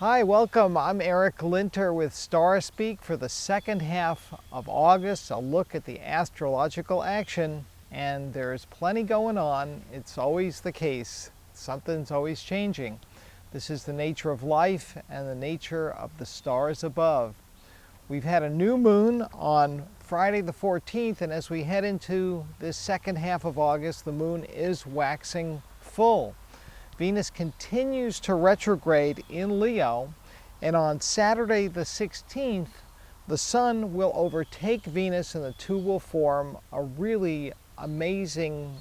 Hi, welcome. I'm Eric Linter with Star Speak for the second half of August. A look at the astrological action, and there's plenty going on. It's always the case. Something's always changing. This is the nature of life and the nature of the stars above. We've had a new moon on Friday the 14th, and as we head into this second half of August, the moon is waxing full. Venus continues to retrograde in Leo, and on Saturday the 16th, the Sun will overtake Venus and the two will form a really amazing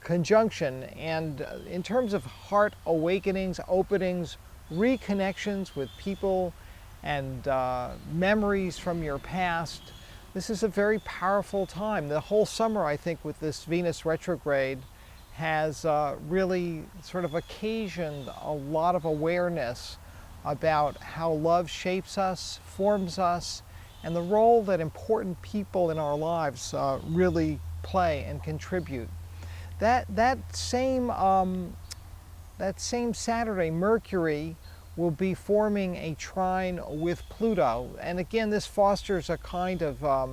conjunction. And in terms of heart awakenings, openings, reconnections with people, and memories from your past, this is a very powerful time. The whole summer, I think, with this Venus retrograde has really sort of occasioned a lot of awareness about how love shapes us, forms us, and the role that important people in our lives really play and contribute. That same Saturday, Mercury will be forming a trine with Pluto, and again, this fosters a kind of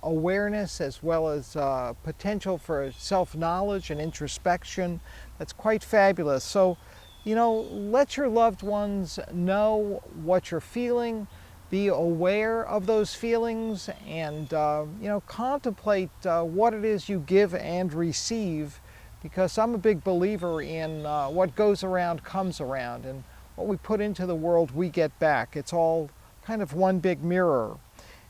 awareness as well as potential for self-knowledge and introspection that's quite fabulous. So, let your loved ones know what you're feeling, be aware of those feelings, and contemplate what it is you give and receive, because I'm a big believer in what goes around comes around, and what we put into the world we get back. It's all kind of one big mirror.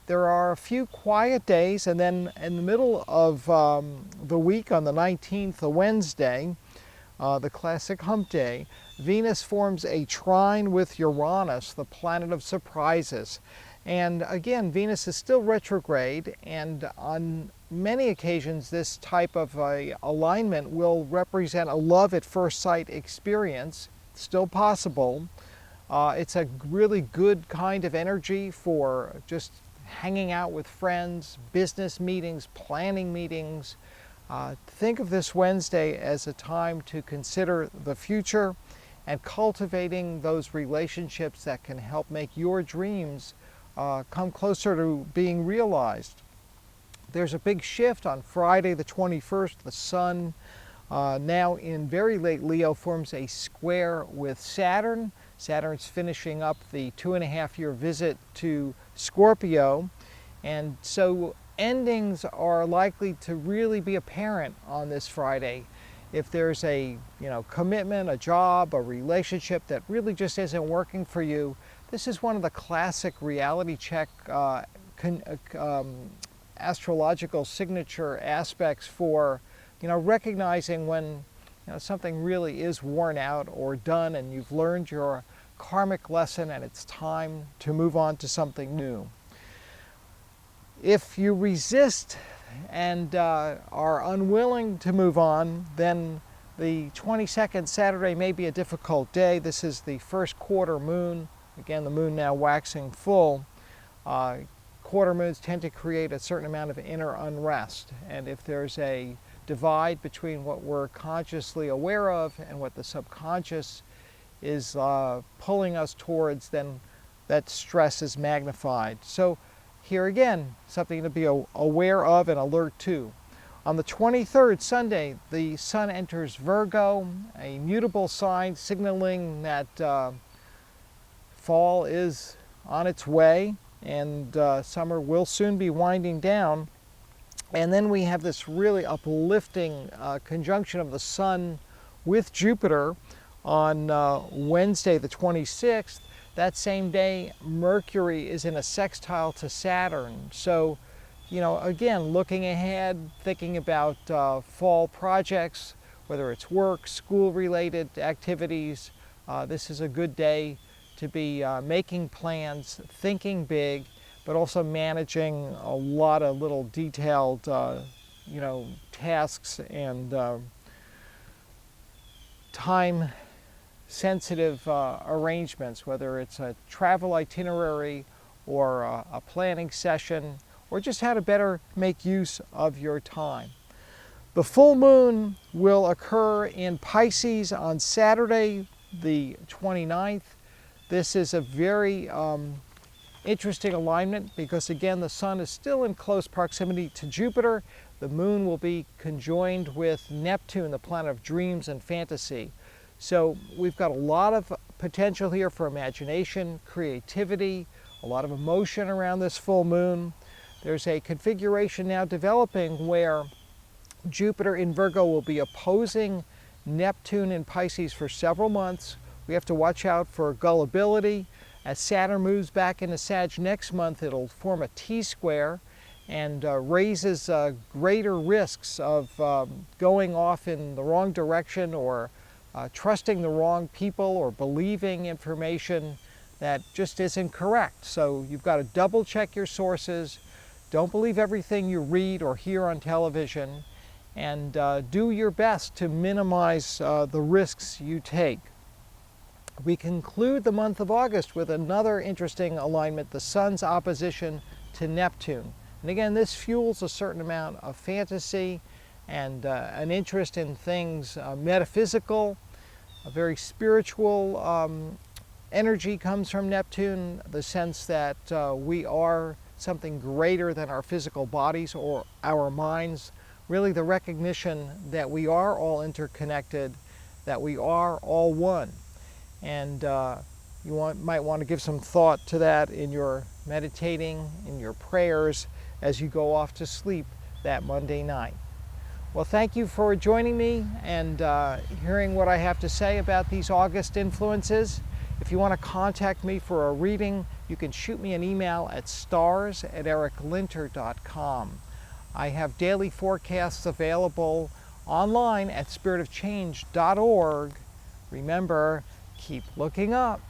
There are a few quiet days, and then in the middle of the week on the 19th, a Wednesday, the classic hump day, Venus forms a trine with Uranus, the planet of surprises. And again, Venus is still retrograde, and on many occasions this type of alignment will represent a love at first sight experience. It's still possible. It's a really good kind of energy for just hanging out with friends, business meetings, planning meetings. Think of this Wednesday as a time to consider the future and cultivating those relationships that can help make your dreams come closer to being realized. There's a big shift on Friday the 21st. The Sun, now in very late Leo, forms a square with Saturn. Saturn's finishing up the 2.5-year visit to Scorpio, and so endings are likely to really be apparent on this Friday. If there's a commitment, a job, a relationship that really just isn't working for you, this is one of the classic reality check astrological signature aspects for recognizing when something really is worn out or done, and you've learned your karmic lesson and it's time to move on to something new. If you resist and are unwilling to move on, then the 22nd, Saturday, may be a difficult day. This is the first quarter moon. Again, the moon now waxing full. Quarter moons tend to create a certain amount of inner unrest, and if there's a divide between what we're consciously aware of and what the subconscious is pulling us towards, then that stress is magnified. So here again, something to be aware of and alert to. On the 23rd, Sunday, the Sun enters Virgo, a mutable sign signaling that fall is on its way and summer will soon be winding down. And then we have this really uplifting conjunction of the Sun with Jupiter on Wednesday the 26th. That same day, Mercury is in a sextile to Saturn. So, again, looking ahead, thinking about fall projects, whether it's work, school-related activities, this is a good day to be making plans, thinking big, but also managing a lot of little detailed, tasks and time-sensitive arrangements, whether it's a travel itinerary or a planning session, or just how to better make use of your time. The full moon will occur in Pisces on Saturday, the 29th. This is a very interesting alignment because, again, the sun is still in close proximity to Jupiter. The moon will be conjoined with Neptune, the planet of dreams and fantasy. So we've got a lot of potential here for imagination, creativity, a lot of emotion around this full moon. There's a configuration now developing where Jupiter in Virgo will be opposing Neptune in Pisces for several months. We have to watch out for gullibility. As Saturn moves back into Sag next month, it'll form a T-square and raises greater risks of going off in the wrong direction or trusting the wrong people or believing information that just isn't correct. So you've got to double check your sources. Don't believe everything you read or hear on television, and do your best to minimize the risks you take. We conclude the month of August with another interesting alignment, the Sun's opposition to Neptune. And again, this fuels a certain amount of fantasy and an interest in things metaphysical. A very spiritual energy comes from Neptune, the sense that we are something greater than our physical bodies or our minds. Really the recognition that we are all interconnected, that we are all one. And might want to give some thought to that in your meditating, in your prayers, as you go off to sleep that Monday night. Well, thank you for joining me and hearing what I have to say about these August influences. If you want to contact me for a reading, you can shoot me an email at stars@ericlinter.com. I have daily forecasts available online at spiritofchange.org. Remember, keep looking up.